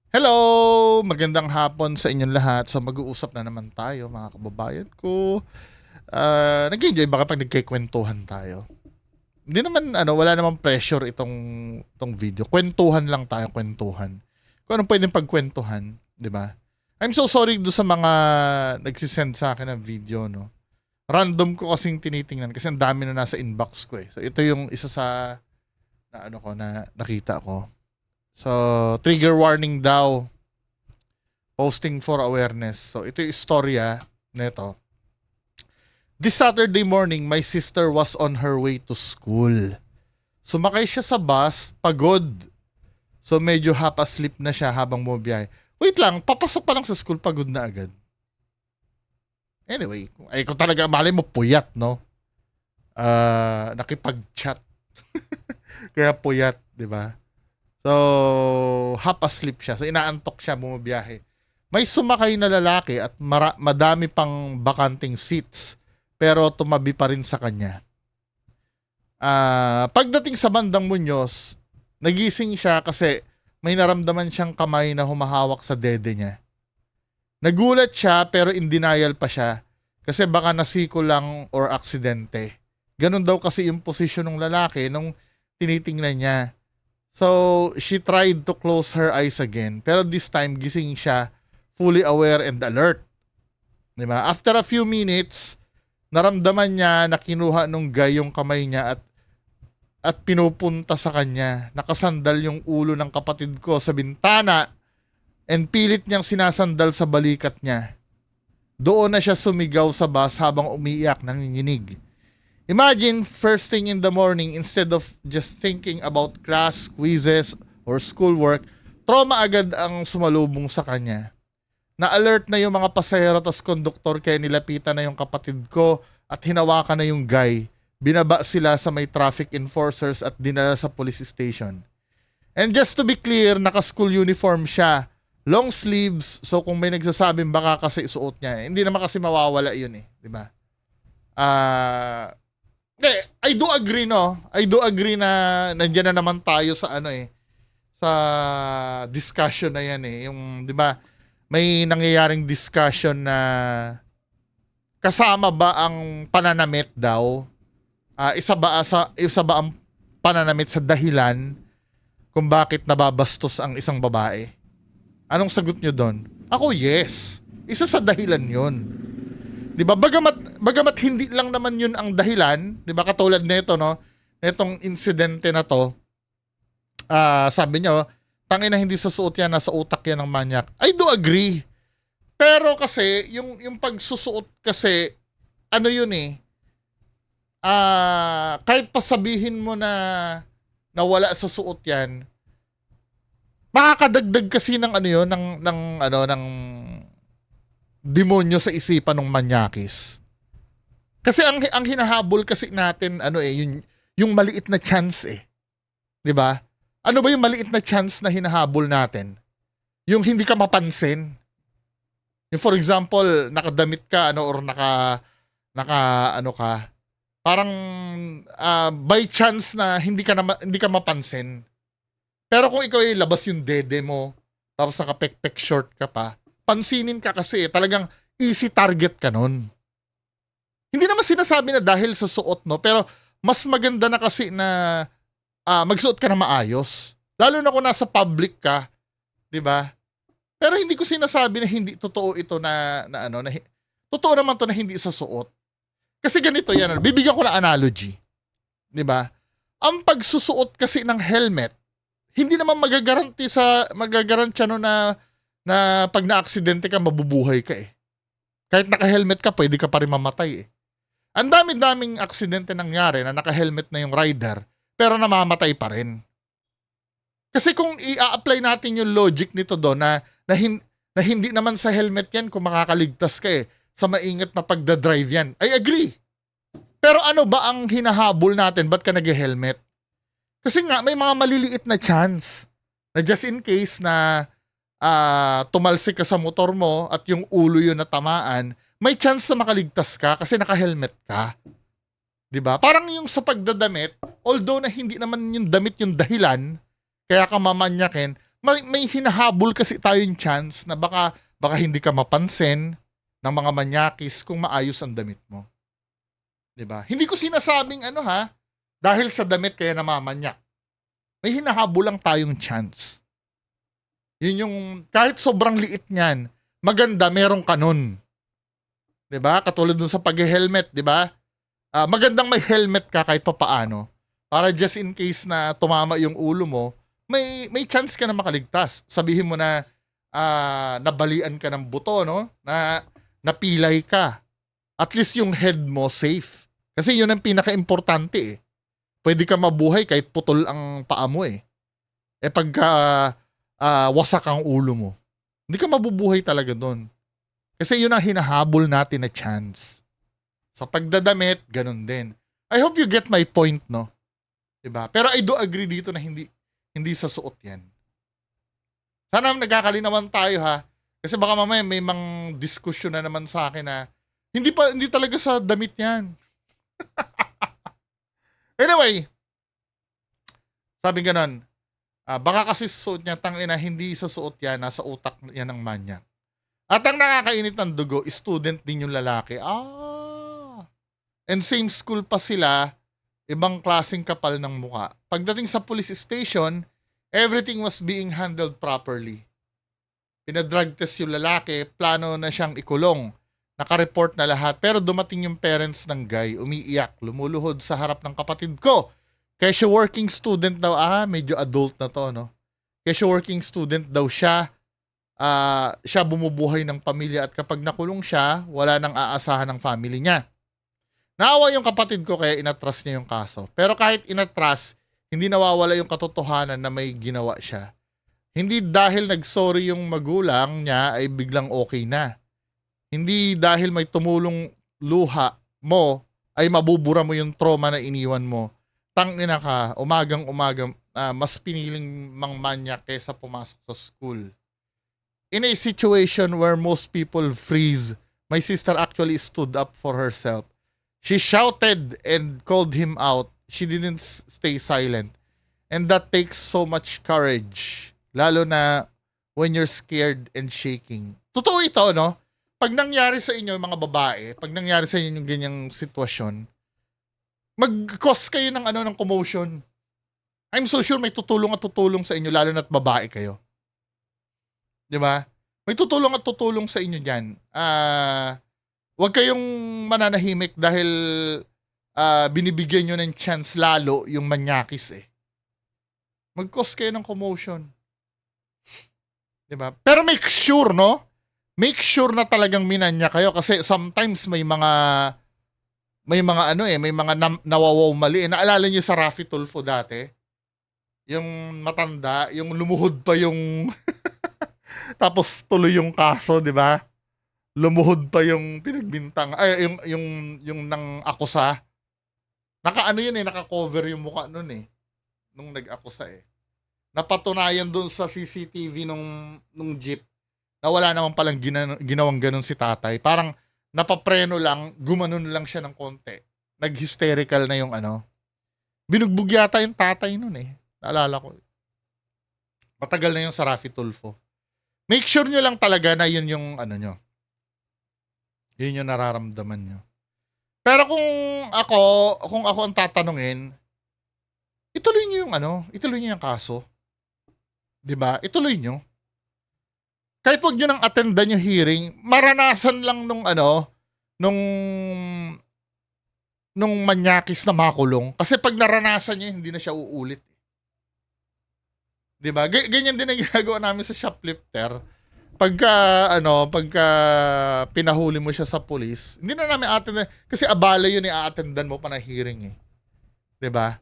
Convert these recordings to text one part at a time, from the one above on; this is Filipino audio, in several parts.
Hello! Magandang hapon sa inyong lahat. So mag-uusap na naman tayo mga kababayan ko. Nag-enjoy ba kapag nagkikwentuhan tayo? Hindi naman wala namang pressure itong video. Kwentuhan lang tayo, kwentuhan. Kung anong pwedeng pagkwentuhan, 'di ba? I'm so sorry do sa mga nagsisend sa akin ng video, no. Random ko kasing tinitingnan kasi ang dami na nasa inbox ko eh. So ito yung isa sa na nakita ko. So trigger warning daw. Posting for awareness. So, ito yung istorya nito. This Saturday morning, my sister was on her way to school. Sumakay siya sa bus, pagod. So, medyo half asleep na siya habang bumibiyahe. Wait lang, papasok pa lang sa school, pagod na agad. Anyway, kung talaga, malay mo, puyat, no? Nakipag-chat. Kaya puyat, di ba? So, half asleep siya. So, inaantok siya, bumibiyahe. May sumakay na lalaki at madami pang bakanting seats pero tumabi pa rin sa kanya. Pagdating sa bandang Muñoz, nagising siya kasi may naramdaman siyang kamay na humahawak sa dede niya. Nagulat siya pero in denial pa siya kasi baka nasiko lang or aksidente. Ganun daw kasi yung posisyon ng lalaki nung tinitingnan niya. So, she tried to close her eyes again pero this time gising siya, fully aware and alert. Diba? After a few minutes, naramdaman niya na kinuha nung guy yung kamay niya at pinupunta sa kanya. Nakasandal yung ulo ng kapatid ko sa bintana and pilit niyang sinasandal sa balikat niya. Doon na siya sumigaw sa bus habang umiiyak, nanginginig. Imagine, first thing in the morning, instead of just thinking about class, quizzes, or schoolwork, trauma agad ang sumalubong sa kanya. Na-alert na yung mga pasahero tas konduktor kaya nilapitan na yung kapatid ko at hinawakan na yung guy. Binaba sila sa may traffic enforcers at dinala sa police station. And just to be clear, naka-school uniform siya. Long sleeves, so kung may nagsasabing baka kasi isuot niya, hindi naman kasi mawawala yun eh, di ba? I do agree, no? I do agree na nandiyan na naman tayo sa sa discussion na yan eh. Yung, di ba, may nangyayaring discussion na kasama ba ang pananamit daw? Isa ba ang pananamit sa dahilan kung bakit nababastos ang isang babae? Anong sagot nyo doon? Ako, yes. Isa sa dahilan yun. 'Di ba? Bagamat hindi lang naman yun ang dahilan, 'di ba? Katulad nito, no? Netong insidente na to, sabi niyo, tangin na hindi sa suot yan, nasa utak yan ng manyak. I do agree. Pero kasi, yung pagsusuot kasi, ano yun eh, kahit pasabihin mo na nawala sa suot yan, makakadagdag kasi ng ano yun, ng demonyo sa isipan ng manyakis. Kasi ang hinahabol kasi natin, yung maliit na chance eh. 'Di ba? Ano ba yung maliit na chance na hinahabol natin? Yung hindi ka mapansin. Yung for example, nakadamit ka or naka ano ka, parang by chance na hindi ka mapansin. Pero kung ikaw ay labas yung dede mo, tapos nakapekpek short ka pa, pansinin ka kasi talagang easy target ka nun. Hindi naman sinasabi na dahil sa suot, no? Pero mas maganda na kasi na magsuot ka na maayos. Lalo na kung nasa public ka, 'di ba? Pero hindi ko sinasabi na hindi totoo ito totoo naman to na hindi sa suot. Kasi ganito yan, bibigyan ko ng analogy, 'di ba? Ang pagsusuot kasi ng helmet, hindi naman magagarantya no na pag na-aksidente ka mabubuhay ka eh. Kahit naka-helmet ka, pwede ka pa rin mamatay eh. Ang dami-daming aksidente nangyari na naka-helmet na yung rider, pero namamatay pa rin. Kasi kung i-apply natin yung logic nito doon na hindi naman sa helmet yan kung makakaligtas ka eh. Sa maingat na pagdadrive yan. I agree. Pero ano ba ang hinahabol natin? Ba't ka nag-helmet? Kasi nga may mga maliliit na chance na just in case na tumalsik ka sa motor mo at yung ulo yun natamaan, may chance na makaligtas ka kasi naka-helmet ka. 'Di ba? Parang yung sa pagdadamit, although na hindi naman yung damit yung dahilan, kaya ka mamanyakin, may hinahabol kasi tayong chance na baka hindi ka mapansin ng mga manyakis kung maayos ang damit mo. 'Di ba? Hindi ko sinasabing ano ha, dahil sa damit kaya namamanyak. May hinahabol lang tayong chance. Yun yung kahit sobrang liit niyan, maganda merong kanon. 'Di ba? Katulad dun sa pag-helmet, 'di ba? Magandang may helmet ka kahit papaano para just in case na tumama yung ulo mo, may chance ka na makaligtas. Sabihin mo na nabalian ka ng buto, no? Na napilay ka. At least yung head mo safe. Kasi yun ang pinaka-importante eh. Pwede ka mabuhay kahit putol ang paa mo eh. Pagka wasak ang ulo mo, hindi ka mabubuhay talaga doon. Kasi yun ang hinahabol natin na chance. Sa pagdadamit, ganun din. I hope you get my point, no? Diba? Pero I do agree dito na hindi sa suot yan. Sana nagkakalinawan tayo ha. Kasi baka mamaya may mang diskusyon na naman sa akin na hindi talaga sa damit yan. Anyway, sabi ganun, baka kasi suot niya, tangina, hindi sa suot yan, nasa utak yan ng manyak. At ang nakakainit ng dugo, student din yung lalaki. And same school pa sila, ibang klaseng kapal ng muka. Pagdating sa police station, everything was being handled properly. Pinadrug test yung lalaki, plano na siyang ikulong. Naka-report na lahat, pero dumating yung parents ng guy, umiiyak, lumuluhod sa harap ng kapatid ko. Kasi working student daw, medyo adult na to, no? Kasi working student daw siya, siya bumubuhay ng pamilya at kapag nakulong siya, wala nang aasahan ng family niya. Naawa yung kapatid ko kaya inatras niya yung kaso. Pero kahit inatras, hindi nawawala yung katotohanan na may ginawa siya. Hindi dahil nagsorry yung magulang niya ay biglang okay na. Hindi dahil may tumulong luha mo ay mabubura mo yung trauma na iniwan mo. Tangina ka, umagang-umaga, mas piniling mangmanyak kaysa pumasok sa school. In a situation where most people freeze, my sister actually stood up for herself. She shouted and called him out. She didn't stay silent. And that takes so much courage. Lalo na when you're scared and shaking. Totoo ito, no? Pag nangyari sa inyo, mga babae, pag nangyari sa inyo yung ganyang sitwasyon, mag-cause kayo ng commotion. I'm so sure may tutulong sa inyo, lalo na't babae kayo. Di ba? May tutulong sa inyo dyan. Huwag kayong mananahimik dahil binibigyan nyo ng chance lalo yung manyakis eh. Mag-cause kayo ng commotion. Di ba? Pero make sure, no? Make sure na talagang minanya kayo kasi sometimes may mga nawawaw mali. Naalala niyo sa Raffy Tulfo dati? Yung matanda, yung lumuhod pa yung tapos tuloy yung kaso, di ba? Lumuhod pa yung pinagbintang, yung nang akusa. Naka-cover yung mukha nun eh. Nung nag-akusa eh. Napatunayan dun sa CCTV nung jeep na wala naman palang ginawang ganun si tatay. Parang napapreno lang, gumanon lang siya ng konti. Nag-hysterical na yung binugbog yata yung tatay nun eh. Naalala ko. Matagal na yung sa Raffy Tulfo. Make sure nyo lang talaga na yun yung nyo. Yun yung nararamdaman nyo. Pero kung ako ang tatanungin, ituloy nyo yung kaso. 'Di ba? Ituloy nyo. Kahit wag nyo nang attendan yung hearing, maranasan lang nung manyakis na makulong. Kasi pag naranasan niya, hindi na siya uulit. 'Di ba? Ganyan din ang ginagawa namin sa shoplifter. Pagka pinahuli mo siya sa police, hindi na namin attendan kasi abala yun i-attendan mo pa na hearing eh. 'Di ba?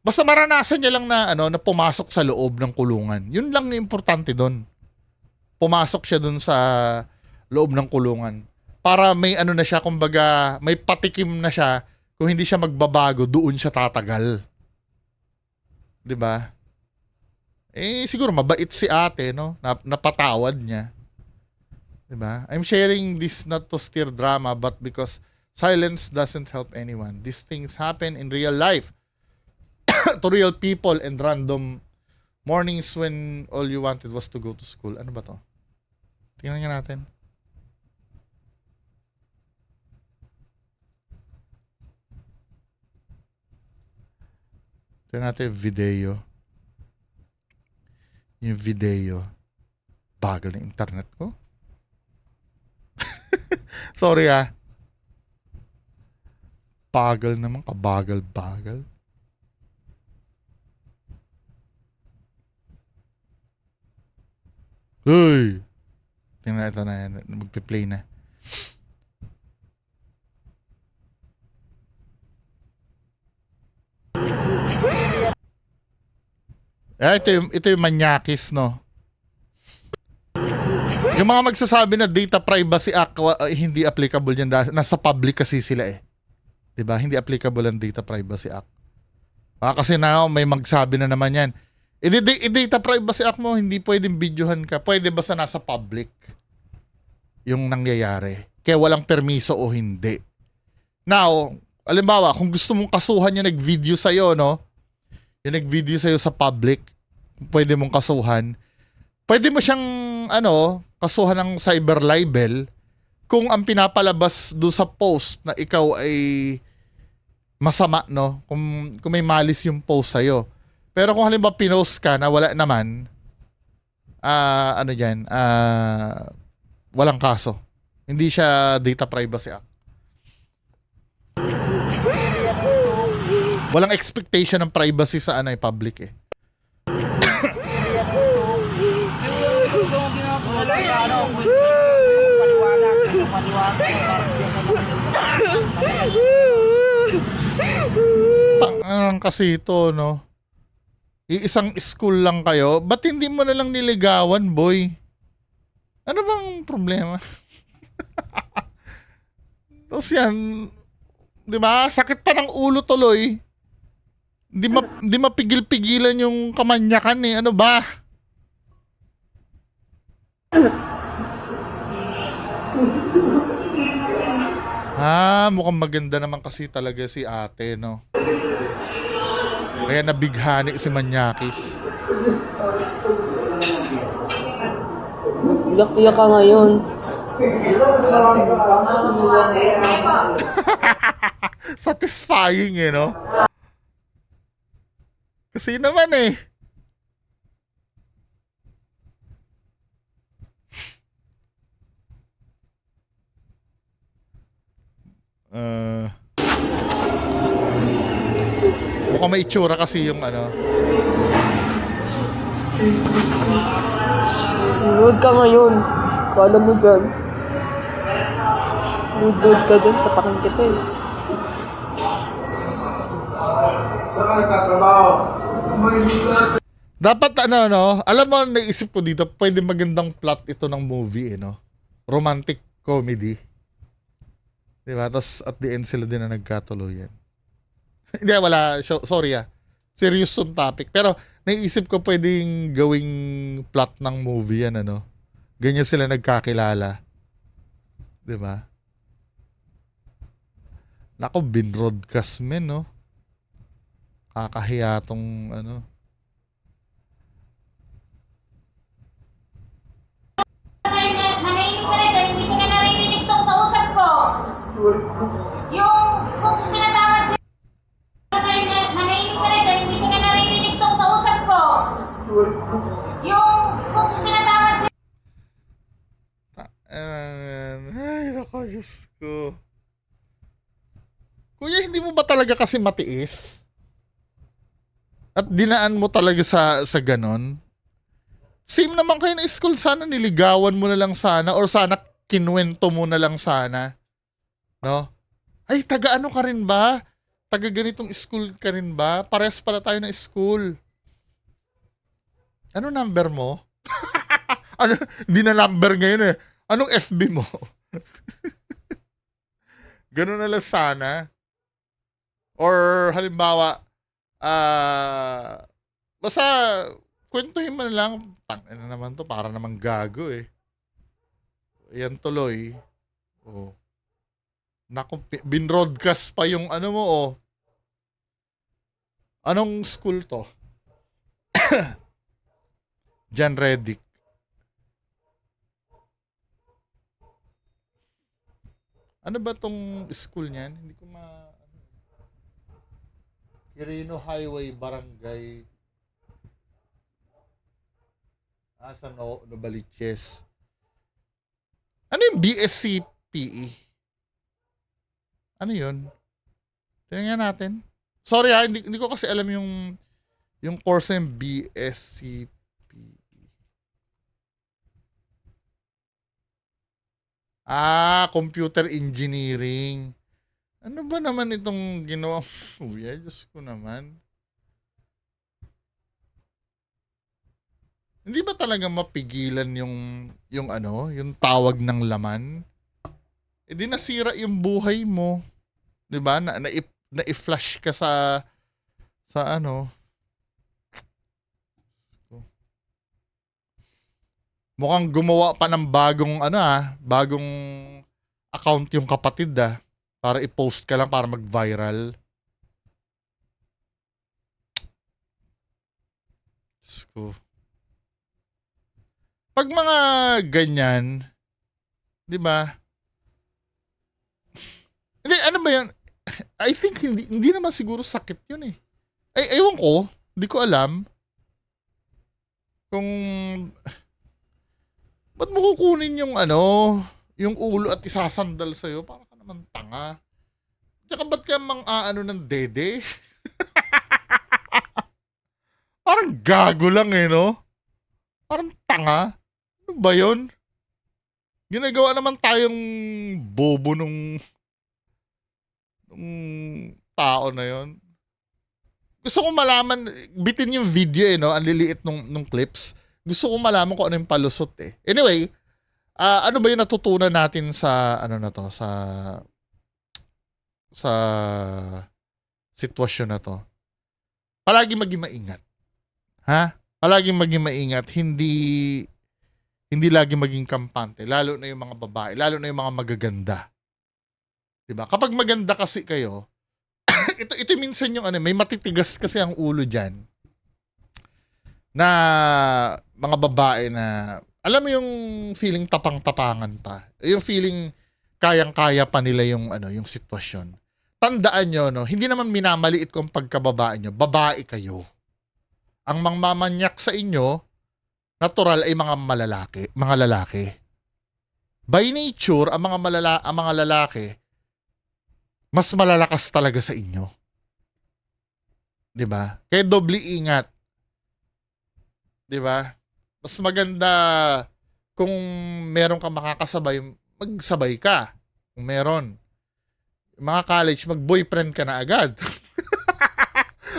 Basta maranasan niya lang na na pumasok sa loob ng kulungan. Yun lang yung importante doon. Pumasok siya doon sa loob ng kulungan. Para may na siya, kumbaga, may patikim na siya, kung hindi siya magbabago, doon siya tatagal. 'Di ba? Siguro mabait si ate, no? Napatawad niya. 'Di ba? I'm sharing this not to stir drama, but because silence doesn't help anyone. These things happen in real life to real people and random Mornings when all you wanted was to go to school. Ano ba to? Tingnan nga natin. Tingnan natin yung video. Yung video. Bagal ng internet ko. Sorry ah. Bagal naman. Kabagal-bagal. Uy! Tingnan ito na yan. Magpi-play na. Ito yung manyakis, no? Yung mga magsasabi na Data Privacy Act hindi applicable yan. Nasa public kasi sila eh. Diba? Hindi applicable ang Data Privacy Act. Kasi na may magsabi na naman yan. Data Privacy Act mo, hindi pwedeng videohan ka. Pwede basta nasa public yung nangyayari. Kaya walang permiso o hindi. Now, alimbawa, kung gusto mong kasuhan yung nag-video sa'yo, no? Yung nag-video sa'yo sa public, pwede mong kasuhan. Pwede mo siyang, kasuhan ng cyber libel kung ang pinapalabas do sa post na ikaw ay masama, no? Kung may malis yung post sa'yo. Pero kung halimbawa pinost ka na wala naman, walang kaso. Hindi siya Data Privacy Act. Walang expectation ng privacy sa public eh. Tangang kasi ito, no? Iisang school lang kayo, ba't hindi mo na lang niligawan, boy? Ano bang problema? Tapos yan, di ba? Sakit pa ng ulo tuloy. Di mapigil-pigilan yung kamanyakan eh. Ano ba? Mukhang maganda naman kasi talaga si ate, no? Kaya nabighani si Manyakis. Iyak-iyak ka ngayon. Satisfying eh, no? Kasi naman eh. Mukhang may itsura kasi yung Mood ka ngayon. Kala mo dyan. Mood ka dyan sa pakingkit eh. Dapat alam mo, naisip ko dito, pwede magandang plot ito ng movie, no? Romantic comedy. Diba? Tapos at the end sila din na nagkatuluyan. Hindi, wala. Sorry serious yung topic. Pero naisip ko pwedeng gawing plot ng movie yan, Ganyan sila nagkakilala. Diba? Nako, binroadcast men, no? Kakahiya tong Manahimik ka na, hindi ko na naririnig tong kausap ko. Yung kung pinatawag ko, manahimik ka na, hindi ko na naririnig tong kausap ko. Yung kung pinatawag ko. Ay, nako, Diyos ko. Kuya, hindi mo ba talaga kasi matiis? At dinaan mo talaga sa ganon? Same naman kayo na school, sana niligawan mo na lang sana or sana kinwento mo na lang sana. No? Ay, taga ano ka rin ba? Taga ganitong school ka rin ba? Pares pala tayo na school. Ano number mo? Hindi na number ngayon eh. Anong FB mo? Ganun na lang sana. Or halimbawa, basta kwentuhin mo na lang, ano naman to, para namang gago eh. Yan tuloy. Oh. Naku, binroadcast pa yung mo, oh. Anong school to? Jan Redick. Ano ba tong school niyan? Hindi ko Quirino Highway Barangay. Sa Novaliches. Ano yung BSc PE? Ano yun? Tingnan natin. Sorry hindi ko kasi alam yung course ng BSc PE. Computer engineering. Ano ba naman itong ginawa? Kuya, Diyos ko naman. Hindi ba talaga mapigilan yung tawag ng laman? Eh di nasira yung buhay mo. 'Di ba? Na-flash ka sa ano. Mukhang gumawa pa ng bagong account yung kapatid para i-post ka lang para mag-viral. Sko. Pag mga ganyan, 'di ba? Hindi, ano ba 'yan? I think hindi naman siguro sakit 'yun eh. Ay, ewan ko, hindi ko alam kung ba't mo kukunin yung yung ulo at isasandal sa'yo? Para ka naman tanga. Tsaka ba't ka ng dede? Parang gago lang no? Parang tanga. Ano ba yun? Ginagawa naman tayong bobo nung tao na yon. Gusto ko malaman, bitin yung video no? Ang liliit nung clips. Gusto ko malaman kung ano yung palusot eh. Anyway, ano ba yung natutunan natin sa sa sitwasyon na to? Palagi maging maingat. Ha? Palagi maging maingat, hindi lagi maging kampante, lalo na yung mga babae, lalo na yung mga magaganda. 'Di ba? Kapag maganda kasi kayo, ito minsan yung may matitigas kasi ang ulo diyan. Na mga babae na alam mo yung feeling tapang-tapangan pa. Yung feeling kayang-kaya pa nila yung sitwasyon. Tandaan nyo, no, hindi naman minamaliit ko ang pagkababae nyo. Babae kayo. Ang mangmamanyak sa inyo, natural ay mga lalaki. By nature, ang mga lalaki, mas malalakas talaga sa inyo. 'Di ba? Kaya doble ingat. 'Di ba? Mas maganda kung meron kang makakasabay, magsabay ka. Kung meron. Mga college, mag-boyfriend ka na agad.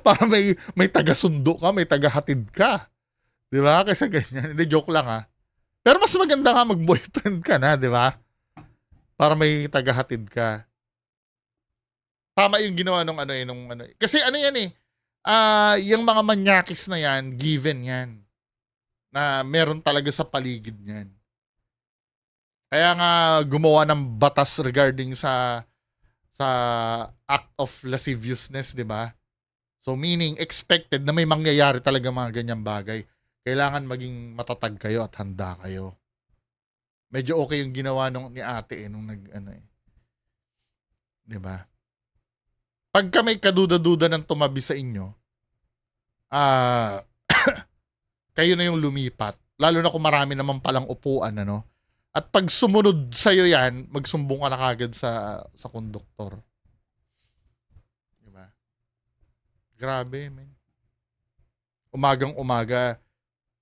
Para may taga-sundo ka, may taga-hatid ka. 'Di ba? Kasi ganyan. Hindi, joke lang Pero mas maganda nga mag-boyfriend ka na, 'di ba? Para may taga-hatid ka. Tama yung ginawa nung Kasi yan yung mga manyakis na yan, given yan. Na meron talaga sa paligid niyan. Kaya nga gumawa ng batas regarding sa act of lasciviousness, 'di ba? So meaning expected na may mangyayari talaga mga ganyang bagay. Kailangan maging matatag kayo at handa kayo. Medyo okay yung ginawa ni ate nung 'di ba? Pagka may kaduda-duda ng tumabi sa inyo, kayo na yung lumipat. Lalo na kung marami naman palang upuan, At pag sumunod sa'yo yan, magsumbong ka na kagad sa konduktor. Diba? Grabe, man. Umagang-umaga,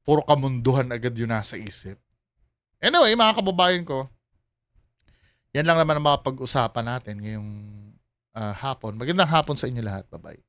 puro kamunduhan agad yun nasa isip. Anyway, mga kababayan ko, yan lang naman ang mga pag-usapan natin ngayong hapon. Magandang hapon sa inyo lahat. Bye-bye.